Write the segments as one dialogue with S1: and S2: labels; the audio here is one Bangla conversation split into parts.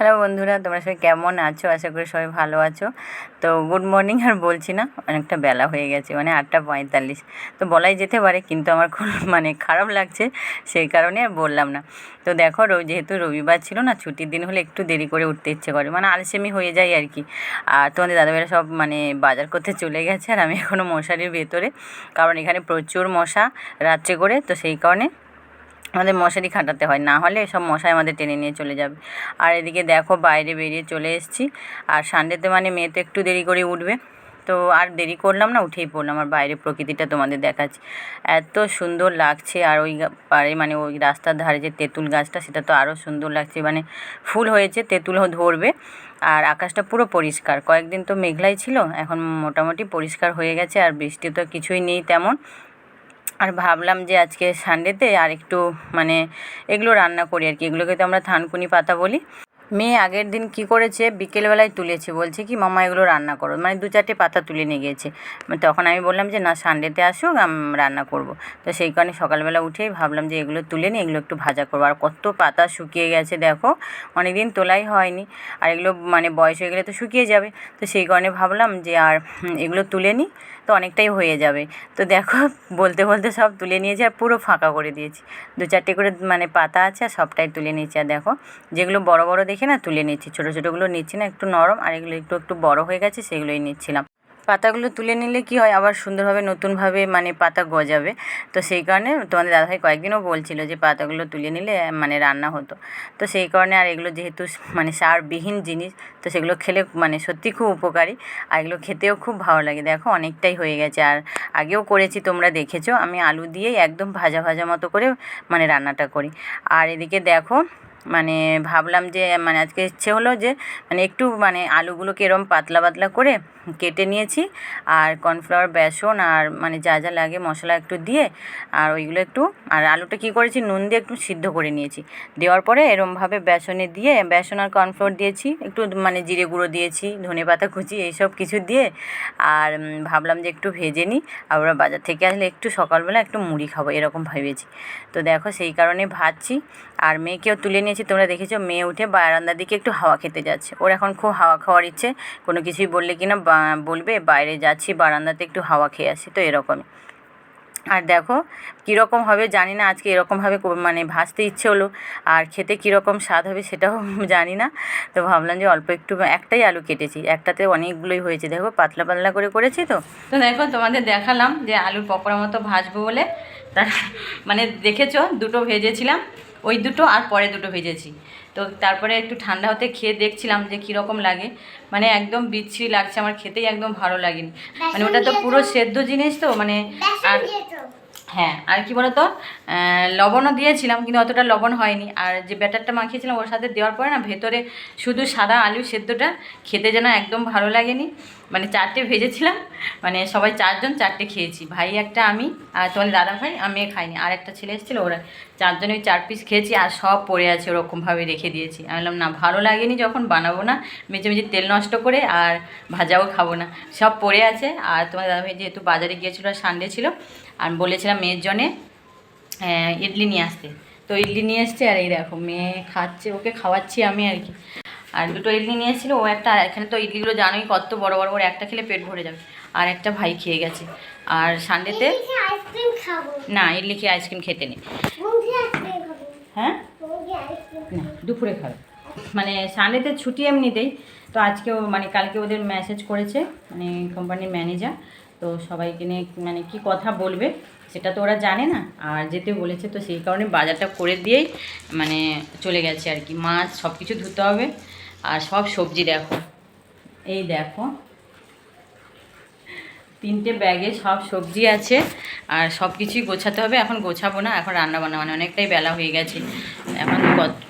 S1: হ্যালো বন্ধুরা, তোমরা সবাই কেমন আছো? আশা করি সবাই ভালো আছো। তো গুড মর্নিং আর বলছি না, অনেকটা বেলা হয়ে গেছে, মানে 8:45। তো বলাই যেতে পারে, কিন্তু আমার খুব খারাপ লাগছে, সেই কারণে আর বললাম না। তো দেখো, যেহেতু রবিবার ছিল না, ছুটির দিন হলে একটু দেরি করে উঠতে ইচ্ছে করে, আলসেমি হয়ে যায় আর কি। আর তোমাদের দাদাভাইরা সব বাজার করতে চলে গেছে, আর আমি এখনও মশারির ভেতরে, কারণ এখানে প্রচুর মশা রাত্রে করে, তো সেই কারণে আমাদের মশারি খাটাতে হয়, না হলে সব মশাই আমাদের টেনে নিয়ে চলে যাবে। আর এদিকে দেখো, বাইরে বেরিয়ে চলে এসেছি। আর সানডেতে মেয়ে তো একটু দেরি করে উঠবে, তো আর দেরি করলাম না, উঠেই পড়লাম। আর বাইরে প্রকৃতিটা তোমাদের দেখাচ্ছি, এত সুন্দর লাগছে। আর ওই পাড়ে ওই রাস্তার ধারে যে তেঁতুল গাছটা, সেটা তো আরও সুন্দর লাগছে, ফুল হয়েছে, তেঁতুলও ধরবে। আর আকাশটা পুরো পরিষ্কার, কয়েকদিন তো মেঘলাই ছিল, এখন মোটামুটি পরিষ্কার হয়ে গেছে, আর বৃষ্টি তো কিছুই নেই তেমন। আর ভাবলাম যে আজকে সানডেতে আর একটু এগুলো রান্না করি আর কি, এগুলোকে তো আমরা থানকুনি পাতা বলি। মেয়ে আগের দিন কি করেছে, বিকেলবেলায় তুলেছে, বলছে কি মামা এগুলো রান্না করো, 2-4টে পাতা তুলে নিয়ে গিয়েছে। তখন আমি বললাম যে না, সানডেতে আসুক, রান্না করব। তো সেই কারণে সকালবেলা উঠেই ভাবলাম যে এগুলো তুলে নিই, এগুলো একটু ভাজা করবো। আর কত পাতা শুকিয়ে গেছে দেখো, অনেক দিন তোলাই হয়নি। আর এগুলো বয়স হয়ে গেলে তো শুকিয়ে যাবে, তো সেই কারণে ভাবলাম যে আর এগুলো তুলে নিই, তো অনেকটাই হয়ে যাবে। তো দেখো, বলতে বলতে সব তুলে নিয়েছি, আর পুরো ফাঁকা করে দিয়েছি। 2-4টে করে পাতা আছে, আর সবটাই তুলে নিয়েছি। আর দেখো, যেগুলো বড় বড় দেখে না তুলে নিচ্ছি, ছোটো ছোটোগুলো নিচ্ছি না, একটু নরম, আর এগুলো একটু একটু বড় হয়ে গেছে, সেগুলোই নিচ্ছিলাম। পাতাগুলো তুলে নিলে কি হয়, আবার সুন্দরভাবে নতুনভাবে পাতা গজাবে। তো সেই কারণে তোমাদের দাদাভাই কয়েকদিনও বলছিল যে পাতাগুলো তুলে নিলে রান্না হতো। তো সেই কারণে, আর এগুলো যেহেতু সারবিহীন জিনিস, তো সেগুলো খেলে সত্যি খুব উপকারী, আর এগুলো খেতেও খুব ভালো লাগে। দেখো, অনেকটাই হয়ে গেছে। আর আগেও করেছি, তোমরা দেখেছো, আমি আলু দিয়েই একদম ভাজা ভাজা মতো করে রান্নাটা করি। আর এদিকে দেখো, ভাবলাম যে আজকে ইচ্ছে হলো যে একটু আলুগুলোকে এরম পাতলা পাতলা করে কেটে নিয়েছি, আর কর্নফ্লাওয়ার, বেসন, আর যা যা লাগে মশলা একটু দিয়ে, আর ওইগুলো একটু, আর আলুটা কী করেছি, নুন দিয়ে একটু সিদ্ধ করে নিয়েছি। দেওয়ার পরে এরমভাবে বেসনে দিয়ে, বেসন আর কর্নফ্লাওয়ার দিয়েছি, একটু জিরে গুঁড়ো দিয়েছি, ধনেপাতা কুচি, এইসব কিছু দিয়ে। আর ভাবলাম যে একটু ভেজে নিই, আর ওরা বাজার থেকে আসলে একটু সকালবেলা একটু মুড়ি খাবো, এরকম ভেবেছি। তো দেখো, সেই কারণে ভাজছি। আর মেয়েকেও তুলে নিয়েছি, তোমরা দেখেছো, মেয়ে উঠে বারান্দার দিকে একটু হাওয়া খেতে যাচ্ছে। ওর এখন খুব হাওয়া খাওয়ার ইচ্ছে, কোনো কিছুই বললে কিনা বলবে বাইরে যাচ্ছি, বারান্দাতে একটু হাওয়া খেয়ে আসি, তো এরকমই। আর দেখো, কীরকম হবে জানি না, আজকে এরকমভাবে ভাজতে ইচ্ছে হলো, আর খেতে কীরকম স্বাদ হবে সেটাও জানি না। তো ভাবলাম যে অল্প একটু, একটাই আলু কেটেছি, একটাতে অনেকগুলোই হয়েছে, দেখো পাতলা পাতলা করে করেছি। তো দেখো, তোমাদের দেখালাম যে আলুর পকোড়া মতো ভাজবো বলে, তার দেখেছো, দুটো ভেজেছিলাম, ওই দুটো আর পরে দুটো ভেজেছি। তো তারপরে একটু ঠান্ডা হতে খেয়ে দেখছিলাম যে কীরকম লাগে, একদম বিচ্ছিরি লাগছে, আমার খেতেই একদম ভালো লাগেনি। ওটা তো পুরো সেদ্ধ জিনিস, তো আর হ্যাঁ, আর কি বলতো, লবণও দিয়েছিলাম, কিন্তু অতটা লবণ হয়নি। আর যে ব্যাটারটা মাখিয়েছিলাম ওর সাথে দেওয়ার পরে না, ভেতরে শুধু সাদা আলু সেদ্ধটা, খেতে যেন একদম ভালো লাগেনি। 4টে ভেজেছিলাম, সবাই 4জন 4টে খেয়েছি, ভাই একটা, আমি আর তোমাদের দাদা ভাই, আমি খাইনি, আর একটা ছেলে এসেছিলো, ওরা 4জনে ওই 4 পিস খেয়েছি, আর সব পড়ে আছে, ওরকমভাবে রেখে দিয়েছি। আমি বললাম না, ভালো লাগেনি যখন বানাবো না, মেঝে মেঝে তেল নষ্ট করে, আর ভাজাও খাবো না, সব পড়ে আছে। আর তোমাদের দাদা ভাই যেহেতু বাজারে গিয়েছিলো, আর সানডে ছিল, আর বলেছিলাম মেয়ের জন্যে ইডলি নিয়ে আসতে, তো ইডলি নিয়ে এসছে। আর এই দেখো, মেয়ে খাচ্ছে, ওকে খাওয়াচ্ছি আমি আর কি। আর দুটো ইডলি নিয়ে এসেছিলো, ও একটা, আর এখানে তো ইডলিগুলো জানোই কত বড় বড়, ওর একটা খেলে পেট ভরে যাবে, আর একটা ভাই খেয়ে গেছে। আর সানডেতে না, ইডলি খেয়ে আইসক্রিম খেতে নেই। হ্যাঁ, না, দুপুরে খাবে, সানডেতে ছুটি এমনিতেই। তো আজকেও কালকে ওদের মেসেজ করেছে কোম্পানির ম্যানেজার, তো সবাইকে নিয়ে কী কথা বলবে সেটা তো ওরা জানে না, আর যেতে বলেছে, তো সেই কারণে বাজারটা করে দিয়েই চলে গেছে আর কি। মাছ সব কিছু ধুতে হবে, আর সব সবজি দেখো, এই দেখো 3টে ব্যাগে সব সবজি আছে, আর সব কিছুই গোছাতে হবে। এখন গোছাবো না, এখন রান্না বান্না, অনেকটাই বেলা হয়ে গেছে। এখন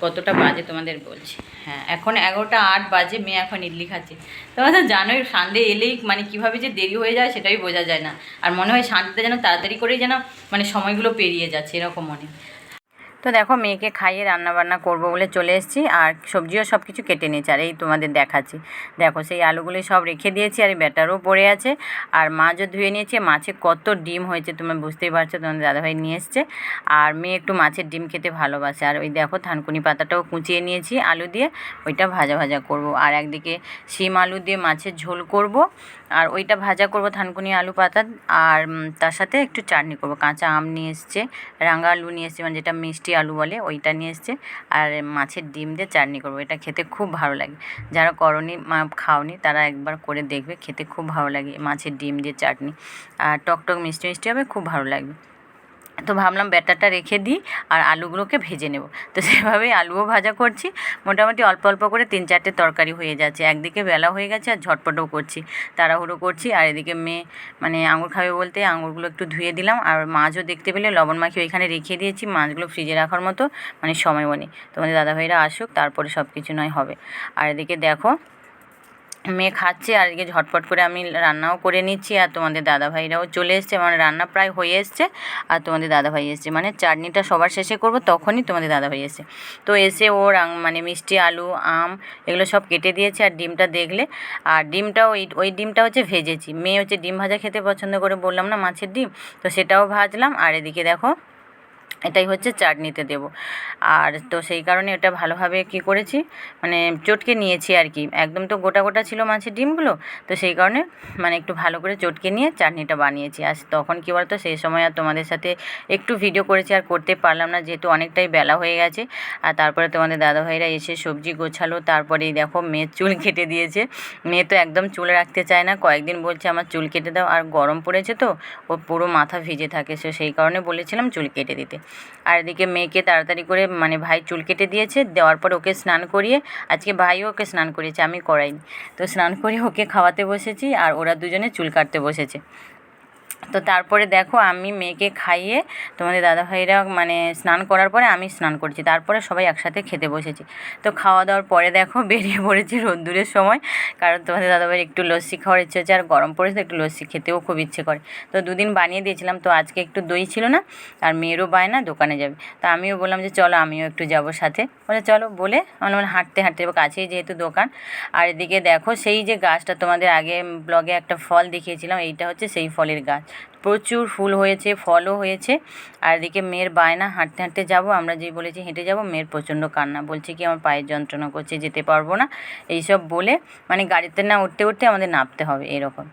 S1: কতটা বাজে তোমাদের বলছি, হ্যাঁ, এখন 11টা 8 বাজে, মেয়ে এখন ইডলি খাচ্ছে। তোমরা তো জানোই, সানডে এলেই কীভাবে যে দেরি হয়ে যায় সেটাই বোঝা যায় না, আর মনে হয় সানডেতে যেন তাড়াতাড়ি করেই যেন সময়গুলো পেরিয়ে যাচ্ছে, এরকম মনে। তো দেখো মেয়েকে খাইয়ে রান্নাবান্না করবো বলে চলে এসেছি, আর সবজিও সব কিছু কেটে নিয়েছি, আর এই তোমাদের দেখাচ্ছি। দেখো সেই আলুগুলি সব রেখে দিয়েছি, আর এই ব্যাটারও পড়ে আছে, আর মাছও ধুয়ে নিয়েছি। মাছে কত ডিম হয়েছে তোমরা বুঝতেই পারছো, তোমাদের দাদাভাই নিয়ে এসছে। আর মেয়ে একটু মাছের ডিম খেতে ভালোবাসে। আর ওই দেখো থানকুনি পাতাটাও কুচিয়ে নিয়েছি আলু দিয়ে, ওইটা ভাজা ভাজা করব। আর একদিকে শিম আলু দিয়ে মাছের ঝোল করব, আর ওইটা ভাজা করব থানকুনি আলু পাতা। আর তার সাথে একটু চাটনি করব। কাঁচা আম নিয়ে এসছে, রাঙা আলু নিয়ে এসছে, মানে যেটা মিষ্টি আলু বলে ওইটা নিয়ে এসছে, আর মাছের ডিম দিয়ে চাটনি করব। এটা খেতে খুব ভালো লাগে। যারা করনি খাওনি তারা একবার করে দেখবে, খেতে খুব ভালো লাগে মাছের ডিম দিয়ে চাটনি। আর টক মিষ্টি মিষ্টি হবে, খুব ভালো লাগবে। তো ভাবলাম ব্যাটারটা রেখে দিই আর আলুগুলোকে ভেজে নেব। তো সেভাবেই আলুও ভাজা করছি। মোটামুটি অল্প অল্প করে 3-4টে তরকারি হয়ে যাচ্ছে। একদিকে বেলা হয়ে গেছে আর ঝটপটও করছি, তাড়াহুড়ো করছি। আর এদিকে মেয়ে মানে আঙুর খাবে বলতে আঙুরগুলো একটু ধুয়ে দিলাম। আর মাছও দেখতে পেলে লবণ মাখিয়ে ওইখানে রেখে দিয়েছি, মাছগুলো ফ্রিজে রাখার মতো মানে সময়ও নেই। তোমাদের দাদাভাইরা আসুক তারপরে সব কিছু নয় হবে। আর এদিকে দেখো মেয়ে খাচ্ছে, আর এদিকে ঝটপট করে আমি রান্নাও করে নিচ্ছি। আর তোমাদের দাদাভাইরাও চলে এসছে, মানে রান্না প্রায় হয়ে এসছে। আর তোমাদের দাদাভাই এসছে, মানে চাটনিটা সবার শেষে করব, তখনই তোমাদের দাদাভাই এসছে। তো এসে ওর মানে মিষ্টি আলু আম এগুলো সব কেটে দিয়েছে। আর ডিমটা দেখলে, আর ডিমটাও ওই ডিমটা হচ্ছে ভেজেছি। মেয়ে হচ্ছে ডিম ভাজা খেতে পছন্দ করে, বললাম না মাছের ডিম, তো সেটাও ভাজলাম। আর এদিকে দেখো এটাই হচ্ছে চাটনিতে দেবো। আর তো সেই কারণে এটা ভালোভাবে কী করেছি, মানে চটকে নিয়েছি আর কি। একদম তো গোটা গোটা ছিল মাছের ডিমগুলো, তো সেই কারণে মানে একটু ভালো করে চটকে নিয়ে চাটনিটা বানিয়েছি। আর তখন কী বলতো, সেই সময় আর তোমাদের সাথে একটু ভিডিও করেছি, আর করতে পারলাম না যেহেতু অনেকটাই বেলা হয়ে গেছে। আর তারপরে তোমাদের দাদাভাইরা এসে সবজি গোছালো, তারপরেই দেখো মেয়ের চুল কেটে দিয়েছে। মেয়ে তো একদম চুল রাখতে চায় না, কয়েকদিন বলছে আমার চুল কেটে দাও। আর গরম পড়েছে তো, ও পুরো মাথা ভিজে থাকে, সে সেই কারণে বলেছিলাম চুল কেটে দিতে। আর এদিকে মেয়েকে তাড়াতাড়ি করে মানে ভাই চুল কেটে দিয়েছে, দেওয়ার পর ওকে স্নান করিয়ে, আজকে ভাইও ওকে স্নান করিয়েছে, আমি করাইনি। তো স্নান করিয়ে ওকে খাওয়াতে বসেছি, আর ওরা দুজনে চুল কাটতে বসেছে। তো তারপরে দেখো আমি মেয়েকে খাইয়ে তোমাদের দাদাভাইরা মানে স্নান করার পরে আমি স্নান করছি, তারপরে সবাই একসাথে খেতে বসেছি। তো খাওয়া দাওয়ার পরে দেখো বেরিয়ে পড়েছি রোদ্দুরের সময়, কারণ তোমাদের দাদাভাইয়ের একটু লস্যি খাওয়ার ইচ্ছে হচ্ছে, আর গরম পড়েছে, একটু লস্যি খেতেও খুব ইচ্ছে করে। তো দুদিন বানিয়ে দিয়েছিলাম, তো আজকে একটু দই ছিল না, আর মেয়েরও বায়না দোকানে যাবে। তা আমিও বললাম যে চলো আমিও একটু যাবো সাথে, বলে চলো বলে আমরা হাঁটতে হাঁটতে যাবো, কাছেই যেহেতু দোকান। আর এদিকে দেখো সেই যে গাছটা তোমাদের আগে ব্লগে একটা ফল দেখিয়েছিলাম, এইটা হচ্ছে সেই ফলের গাছ। প্রচুর ফুল হয়েছে, ফলও হয়েছে। আর এদিকে মেয়ের বায়না হাঁটতে হাঁটতে যাবো, আমরা যেই বলেছি হেঁটে যাবো, মেয়ের প্রচণ্ড কান্না, বলছে কি আমার পায়ের যন্ত্রণা করছে, যেতে পারবো না, এইসব বলে মানে গাড়িতে না উঠতে উঠতে আমাদের নামতে হবে এরকম।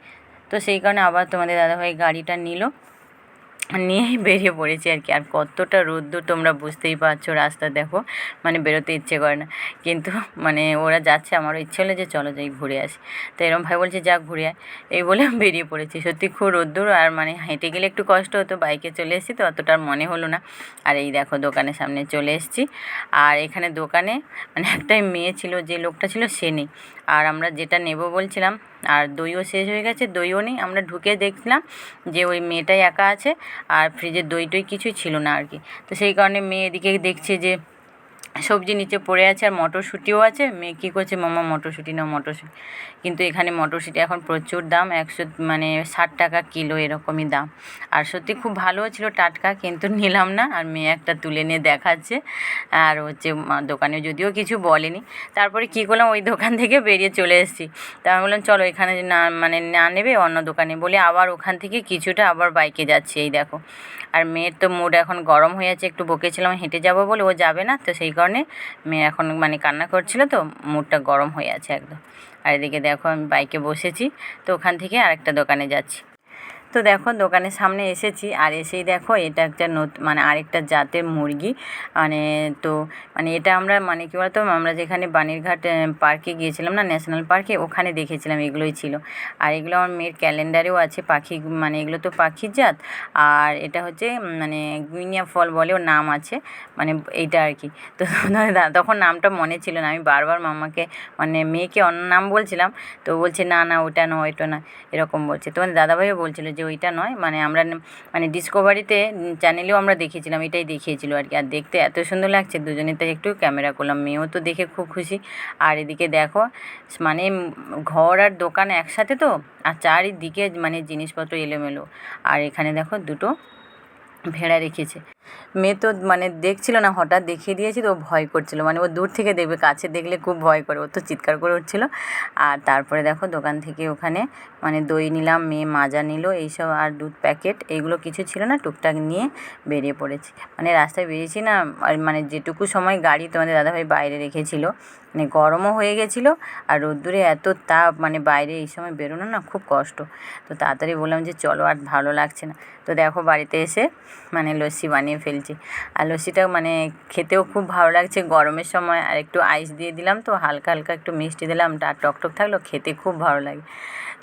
S1: তো সেই কারণে আবার তোমাদের দাদাভাই গাড়িটা নিল, নিয়েই বেরিয়ে পড়েছি আর কি। আর কতটা রোদ্দুর তোমরা বুঝতেই পারছো, রাস্তা দেখো মানে বেরোতে ইচ্ছে করে না, কিন্তু মানে ওরা যাচ্ছে, আমারও ইচ্ছে হলো যে চলো যাই ঘুরে আসি। তো এরকম ভাই বলছে যা ঘুরে আয়, এই বলে বেরিয়ে পড়েছি। সত্যি খুব রোদ্দুর, আর মানে হেঁটে গেলে একটু কষ্ট হতো, বাইকে চলে এসেছি তো অতটা মনে হলো না। আর এই দেখো দোকানের সামনে চলে এসেছি। আর এখানে দোকানে মানে একটাই মেয়ে ছিল, যে লোকটা ছিল সে নেই। আর আমরা যেটা নেব বলছিলাম, আর দইও শেষ হয়ে গেছে, দইও নেই। আমরা ঢুকে দেখলাম যে ওই মেয়েটাই একা আছে, আর ফ্রিজে দই টই কিছুই ছিল না আর কি। তো সেই কারণে মেয়ে এদিকে দেখছে যে সবজি নিচে পড়ে আছে, আর মটরশুঁটিও আছে। মেয়ে কী করছে, মামা মটরশুঁটি নাও মটরশুঁটি, কিন্তু এখানে মটরশুঁটি এখন প্রচুর দাম, 60 টাকা কিলো এরকমই দাম। আর সত্যি খুব ভালোও ছিল, টাটকা, কিন্তু নিলাম না। আর মেয়ে একটা তুলে নিয়ে দেখাচ্ছে, আর হচ্ছে দোকানে যদিও কিছু বলেনি। তারপরে কী করলাম, ওই দোকান থেকে বেরিয়ে চলে এসেছি। তা আমি বললাম চলো এখানে না মানে না নেবে অন্য দোকানে, বলে আবার ওখান থেকে কিছুটা আবার বাইকে যাচ্ছি। এই দেখো, আর মেয়ের তো মুড এখন গরম হয়ে আছে, একটু বকেছিলাম হেঁটে যাবো বলে, ও যাবে না, তো সেই কারণে মেয়ে এখন মানে কান্না করছিল, তো মুডটা গরম হয়ে আছে একদম। আর এদিকে দেখো আমি বাইকে বসেছি, তো ওখান থেকে আরেকটা দোকানে যাচ্ছি। তো দেখো দোকানের সামনে এসেছি, আর এসেই দেখো এটা একটা মানে আরেকটা জাতের মুরগি, মানে তো মানে এটা আমরা মানে কী বলতো, আমরা যেখানে বানিরঘাট পার্কে গিয়েছিলাম না, ন্যাশনাল পার্কে, ওখানে দেখেছিলাম এগুলোই ছিল। আর এগুলো আমার মেয়ের ক্যালেন্ডারেও আছে, পাখি মানে এগুলো তো পাখির জাত। আর এটা হচ্ছে মানে গুইনিয়া ফল বলে ওর নাম আছে, মানে এইটা আর কি। তো তখন নামটা মনে ছিল না, আমি বারবার মামাকে মানে মেয়েকে অন্য নাম বলছিলাম, তো বলছে না না ওটা নয় ওটা নয়, এরকম বলছে। তো দাদাভাইও বলছিল যে ওইটা নয়, মানে আমরা মানে ডিসকভারিতে চ্যানেলেও আমরা দেখেছিলাম, এটাই দেখিয়েছিল আর কি। আর দেখতে এত সুন্দর লাগছে, দুজনে তাই একটু ক্যামেরা করলাম, মেয়েও তো দেখে খুব খুশি। আর এদিকে দেখো মানে ঘর আর দোকান একসাথে তো, আর চারিদিকে মানে জিনিসপত্র এলোমেলো। আর এখানে দেখো দুটো ভেড়া রেখেছে। মেয়ে তো মানে দেখছিল না, হঠাৎ দেখিয়ে দিয়েছি তো ও ভয় করছিল, মানে ও দূর থেকে দেখবে, কাছে দেখলে খুব ভয় করে, ও তো চিৎকার করে উঠছিল। আর তারপরে দেখো দোকান থেকে ওখানে মানে দই নিলাম, মেয়ে মাজা নিল এইসব, আর দুধ প্যাকেট এইগুলো কিছু ছিল না, টুকটাক নিয়ে বেরিয়ে পড়েছি। মানে রাস্তায় বেরিয়েছি না, আর মানে যেটুকু সময় গাড়ি তোমাদের দাদাভাই বাইরে রেখেছিল, মানে গরমও হয়ে গেছিলো আর রোদ্দুরে এত তাপ, মানে বাইরে এই সময় বেরোনো না খুব কষ্ট। তো তাড়াতাড়ি বললাম যে চলো, আর ভালো লাগছে না। তো দেখো বাড়িতে এসে মানে লস্যি বানিয়ে ফেলছি, আর লস্যিটা মানে খেতেও খুব ভালো লাগছে গরমের সময়। আর একটু আইস দিয়ে দিলাম, তো হালকা হালকা একটু মিষ্টি দিলাম, আর টকটক থাকলো, খেতে খুব ভালো লাগে।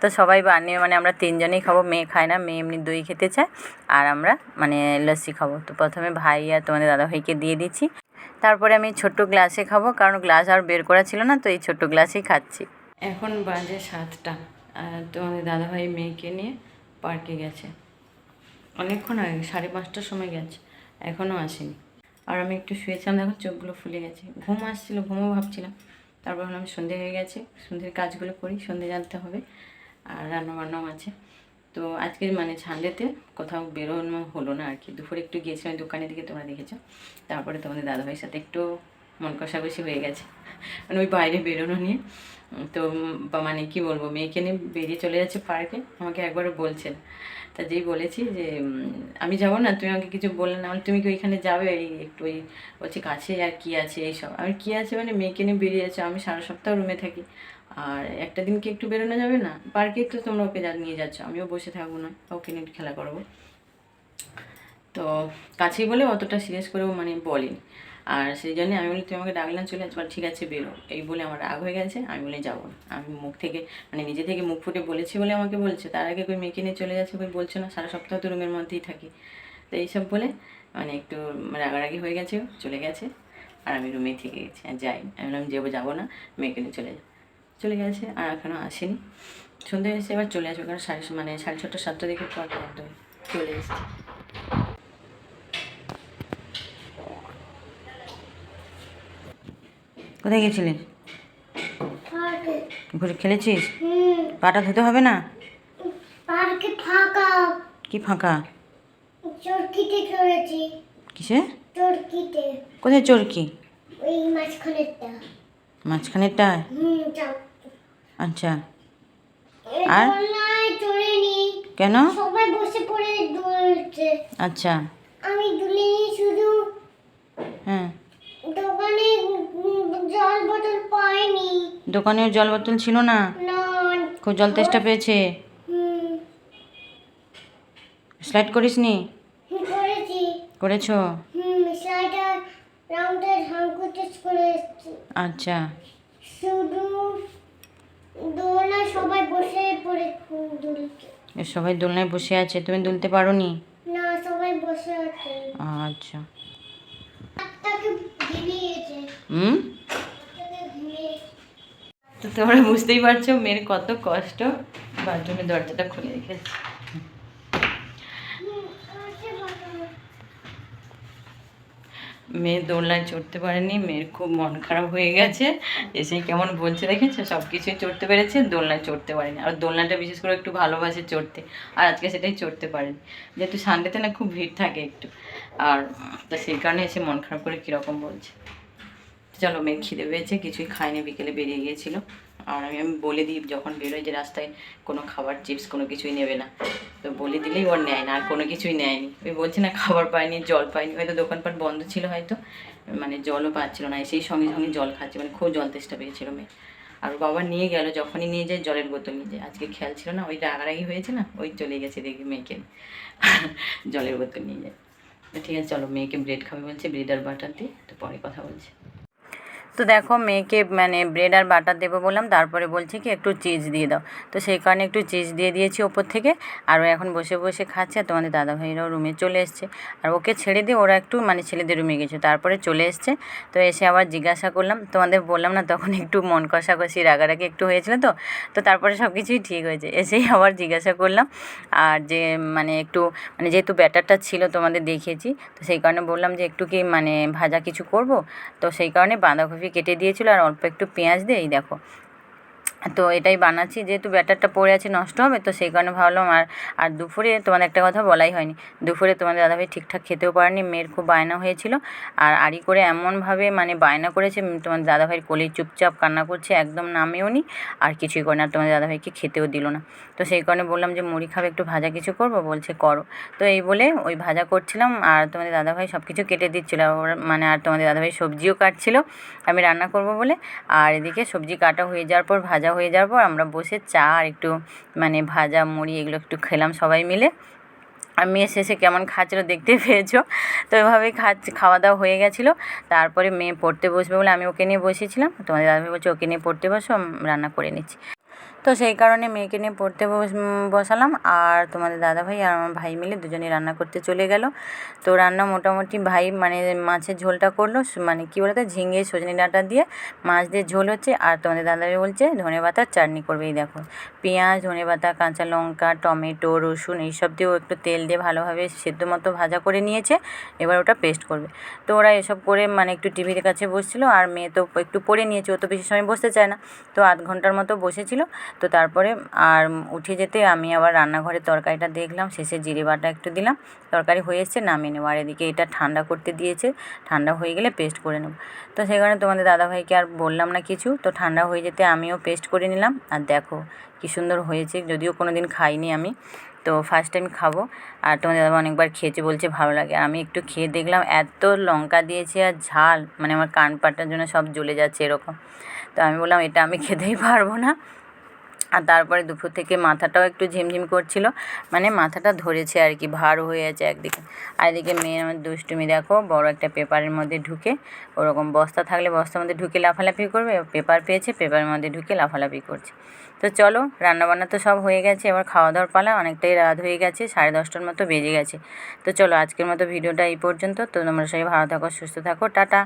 S1: তো সবাই বানিয়ে মানে আমরা তিনজনেই খাবো, মেয়ে খায় না, মেয়ে এমনি দই খেতে চায়, আর আমরা মানে লস্যি খাবো। তো প্রথমে ভাই আর তোমাদের দাদাভাইকে দিয়ে দিচ্ছি, তারপরে আমি ছোট্ট গ্লাসে খাবো, কারণ গ্লাস আর বের করা ছিল না, তো এই ছোট্ট গ্লাসেই খাচ্ছি। এখন বাজে 7টা, আর তোমাদের দাদাভাই মেয়েকে নিয়ে পার্কে গেছে, অনেকক্ষণ আগে 5:30টার সময় গেছে, এখনও আসেনি। আর আমি একটু শুয়েছিলাম, দেখো চোখগুলো ফুলে গেছে, ঘুম আসছিলো, ঘুমও ভাবছিলাম। তারপর ভাবলাম সন্ধে হয়ে গেছে, সন্ধ্যের কাজগুলো করি, সন্ধে জানতে হবে, আর রান্নাবান্নাও আছে। তো আজকে মানে সানডেতে কোথাও বেরোনো হলো না আর কি। দুপুরে একটু গিয়েছিলাম দোকানের দিকে, তোমরা দেখেছো। তারপরে তোমাদের দাদাভাইয়ের সাথে একটু মন কষাকষি হয়ে গেছে, মানে ওই বাইরে বেরোনো নিয়ে। তো মানে কি বলবো, মেয়েকে নিয়ে বেরিয়ে চলে যাচ্ছে পার্কে, আমাকে একবারও বলছে না। তা যেই বলেছি যে আমি যাবো না, তুমি আমাকে কিছু বললে না, মানে তুমি কি ওইখানে যাবে, এই একটু ওই বলছি কাছে আর কি আছে এইসব। আমি কী আছে মানে মেয়েকে নিয়ে বেরিয়ে যাচ্ছে, আমি সারা সপ্তাহ রুমে থাকি, আর একটা দিন কি একটু বেরোনো যাবে না? পার্কে তো তোমরা ওকে নিয়ে যাচ্ছ, আমিও বসে থাকবো না, ওকে নিয়ে একটু খেলা করবো। তো কাছেই বলে অতটা সিরিয়াস করেও মানে বলিনি। আর সেই জন্যে আমি বলি তুমি আমাকে ডাকলাম, চলে আসবার, ঠিক আছে বেরো, এই বলে আমার রাগ হয়ে গেছে। আমি বলে যাবো না, আমি মুখ থেকে মানে নিজে থেকে মুখ ফুটে বলেছি বলে আমাকে বলছে, তার আগে কই মেয়েকে নিয়ে চলে যাচ্ছে, কই বলছে না, সারা সপ্তাহ তো রুমের মধ্যেই থাকি। তো এইসব বলে মানে একটু রাগারাগি হয়ে গেছে, চলে গেছে, আর আমি রুমেই থেকে গেছি, আর যাই আমি বললাম যাবো না, মেয়েকে নিয়ে চলে গেছে, আর এখনও আসেনি। সন্ধ্যে এসে এবার চলে আসবে, কারণ 6:30 7টা দিকে পর একদম চলে এসেছি। কোথায় গেছিলিস? ঘুরে খেলেছিস? পাটা ধুতে হবে না?
S2: পার্কে ফাঁকা।
S1: কি ফাঁকা?
S2: চরকিতে চড়েছি।
S1: কিসে?
S2: চরকিতে।
S1: কোথায় চরকি?
S2: ওই মাঝখানেরটা।
S1: মাঝখানেরটা?
S2: যাও।
S1: আচ্ছা।
S2: আর দোলনায় চড়িনি।
S1: কেন?
S2: সবাই বসে পড়ে দুলছে।
S1: আচ্ছা।
S2: আমি দুলিনি শুধু।
S1: হ্যাঁ।
S2: দোকানে জল বোতল পাইনি।
S1: দোকানেও জল বোতল ছিল না?
S2: না।
S1: খুব জল তেষ্টা পেয়েছে? স্লাইড করিসনি?
S2: করেছি।
S1: করেছো?
S2: স্লাইডটা রাউন্ডে হাঙ্কু টেস্ট করে এসেছি।
S1: আচ্ছা।
S2: শুধু দোলনায় সবাই বসে পড়ে দুলছে।
S1: সবাই দোলনায় বসে আছে, তুমি দুলতে পারো নি?
S2: না, সবাই বসে আছে।
S1: আচ্ছা।
S2: হুম।
S1: তো তোমরা বুঝতেই পারছো মেয়ের কত কষ্ট, বাথরুমের দরজাটা খুলে রেখেছি। মেয়ে দোলনায় চড়তে পারেনি, মেয়ের খুব মন খারাপ হয়ে গেছে, এসে কেমন বলছে দেখেছো, সব কিছুই চড়তে পেরেছে, দোলনায় চড়তে পারেনি। আর দোলনাটা বিশেষ করে একটু ভালোবাসে চড়তে, আর আজকে সেটাই চড়তে পারেনি, যেহেতু সানডেতে না খুব ভিড় থাকে একটু, আর তো সেই কারণে এসে মন খারাপ করে কীরকম বলছে। চলো, মেয়ে খিদে পেয়েছে, কিছুই খায়নি, বিকেলে বেরিয়ে গিয়েছিল। আর আমি বলে দিই যখন বেরোয় যে রাস্তায় কোনো খাবার চিপস কোনো কিছুই নেবে না, তো বলে দিলেই ওর নেয় না, আর কোনো কিছুই নেয়নি। ওই বলছে না খাবার পায়নি, জল পায়নি, হয়তো দোকানপাট বন্ধ ছিল, হয়তো মানে জলও পাচ্ছিল না, সেই সঙ্গে সঙ্গে জল খাচ্ছে, মানে খুব জল তেষ্টা পেয়েছিল মেয়ে। আর বাবা নিয়ে গেল, যখনই নিয়ে যায় জলের বোতল নিয়ে যায়, আজকে খেয়াল ছিল না, ওই রাগারাগি হয়েছে না, ওই চলে গেছে দেখি মেয়েকে জলের বোতল নিয়ে যায়। তো ঠিক আছে চলো, মেয়েকে ব্রেড খাবে বলছে, ব্রেড আর বাটার দিয়ে, তো পরে কথা বলছে। তো দেখো মেয়েকে মানে ব্রেড আর বাটার দেবো বললাম, তারপরে বলছে কি একটু চিজ দিয়ে দাও, তো সেই কারণে একটু চিজ দিয়ে দিয়েছি ওপর থেকে। আর ও এখন বসে বসে খাচ্ছে, আর তোমাদের দাদাভাইরাও রুমে চলে এসছে, আর ওকে ছেড়ে দিয়ে ওরা একটু মানে ছেলেদের রুমে গেছে, তারপরে চলে এসছে। তো এসে আবার জিজ্ঞাসা করলাম, তোমাদের বললাম না তখন একটু মন কষাকষি রাগারাগি একটু হয়েছিল, তো তারপরে সব কিছুই ঠিক হয়েছে। এসেই আবার জিজ্ঞাসা করলাম, আর যে মানে একটু মানে যেহেতু ব্যাটারটা ছিল তোমাদের দেখিয়েছি, তো সেই কারণে বললাম যে একটু কি মানে ভাজা কিছু করব, তো সেই কারণে বাঁধাকপি কেটে দিয়েছিল, আর অল্প একটু পেঁয়াজ দিয়ে এই দেখো তো এটাই বানাচ্ছি, যেহেতু ব্যাটারটা পড়ে আছে নষ্ট হবে, তো সেই কারণে ভাবলাম। আর দুপুরে তোমাদের একটা কথা বলাই হয়নি, দুপুরে তোমাদের দাদাভাই ঠিকঠাক খেতেও পারেনি, মেয়ের খুব বায়না হয়েছিল। আর আড়ি করে এমনভাবে মানে বায়না করেছে, তোমাদের দাদাভাইয়ের কোলেই চুপচাপ কান্না করছে, একদম নামেও নি আর কিছুই করে না, আর তোমাদের দাদাভাইকে খেতেও দিল না। তো সেই কারণে বললাম যে মুড়ি খাবে, একটু ভাজা কিছু করবো, বলছে করো। তো এই বলে ওই ভাজা করছিলাম, আর তোমাদের দাদাভাই সব কিছু কেটে দিচ্ছিলো, মানে আর তোমাদের দাদাভাই সবজিও কাটছিল আমি রান্না করব বলে। আর এদিকে সবজি কাটা হয়ে যাওয়ার পর, ভাজা হয়ে যাওয়ার পর আমরা বসে চা আর একটু মানে ভাজা মুড়ি এগুলো একটু খেলাম সবাই মিলে। আর মেয়ে শেষে কেমন খাচ্ছিলো দেখতে পেয়েছো। তো এভাবেই খাওয়া দাওয়া হয়ে গেছিলো। তারপরে মেয়ে পড়তে বসবে বলে আমি ওকে নিয়ে বসেছিলাম, তোমাদের দাদাভাই বলছে ওকে নিয়ে পড়তে বসো, রান্না করে নিচ্ছি। তো সেই কারণে মেয়েকে নিয়ে পড়তে বসালাম, আর তোমাদের দাদাভাই আর আমার ভাই মিলে দুজনেই রান্না করতে চলে গেল। তো রান্না মোটামুটি ভাই মানে মাছের ঝোলটা করলো, মানে কী বলতো ঝিঙে সজনে ডাঁটা দিয়ে মাছ দিয়ে ঝোল হচ্ছে, আর তোমাদের দাদাভাই বলছে ধনেপাতার চাটনি করবে। এই দেখো পেঁয়াজ, ধনেপাতা, কাঁচা লঙ্কা, টমেটো, রসুন এইসব দিয়েও একটু তেল দিয়ে ভালোভাবে সেদ্ধ মতো ভাজা করে নিয়েছে, এবার ওটা পেস্ট করবে। তো ওরা এসব করে মানে একটু টিভির কাছে বসছিলো, আর মেয়ে তো একটু পড়ে নিয়েছে, ও তো বেশি সময় বসতে চায় না, তো আধ ঘন্টার মতো বসেছিল। তো তারপরে আর উঠে যেতে আমি আবার রান্নাঘরের তরকারিটা দেখলাম, শেষে জিরে বাটা একটু দিলাম, তরকারি হয়ে এসছে নামিয়ে নেবো। আর এদিকে এটা ঠান্ডা করতে দিয়েছে, ঠান্ডা হয়ে গেলে পেস্ট করে নেব। তো সেই কারণে তোমাদের দাদাভাইকে আর বললাম না কিছু, তো ঠান্ডা হয়ে যেতে আমিও পেস্ট করে নিলাম। আর দেখো কী সুন্দর হয়েছে, যদিও কোনো দিন খাইনি আমি, তো ফার্স্ট টাইম খাবো। আর তোমাদের দাদা অনেকবার খেয়েছে, বলছে ভালো লাগে। আর আমি একটু খেয়ে দেখলাম, এত লঙ্কা দিয়েছে আর ঝাল, মানে আমার কান পাটার জন্য সব জ্বলে যাচ্ছে এরকম। তো আমি বললাম এটা আমি খেতেই পারবো না। আর তারপরে দুপুর থেকে মাথাটাও একটু ঝিমঝিম করছিল, মানে মাথাটা ধরেছে আর কি, ভার হয়ে আছে একদিকে। আর এদিকে মেয়ের আমার দুষ্টুমি দেখো, বড় একটা পেপারের মধ্যে ঢুকে, ওরকম বস্তা থাকলে বস্তার মধ্যে ঢুকে লাফালাফি করবে, পেপার পেয়েছে পেপারের মধ্যে ঢুকে লাফালাফি করছে। তো চলো রান্নাবান্না তো সব হয়ে গেছে, এবার খাওয়া দাওয়ার পালা, অনেকটাই রাত হয়ে গেছে, 10:30টার মতো বেজে গেছে। তো চলো আজকের মতো ভিডিওটা এই পর্যন্ত। তো তোমরা সবাই ভালো থাকো, সুস্থ থাকো, টাটা।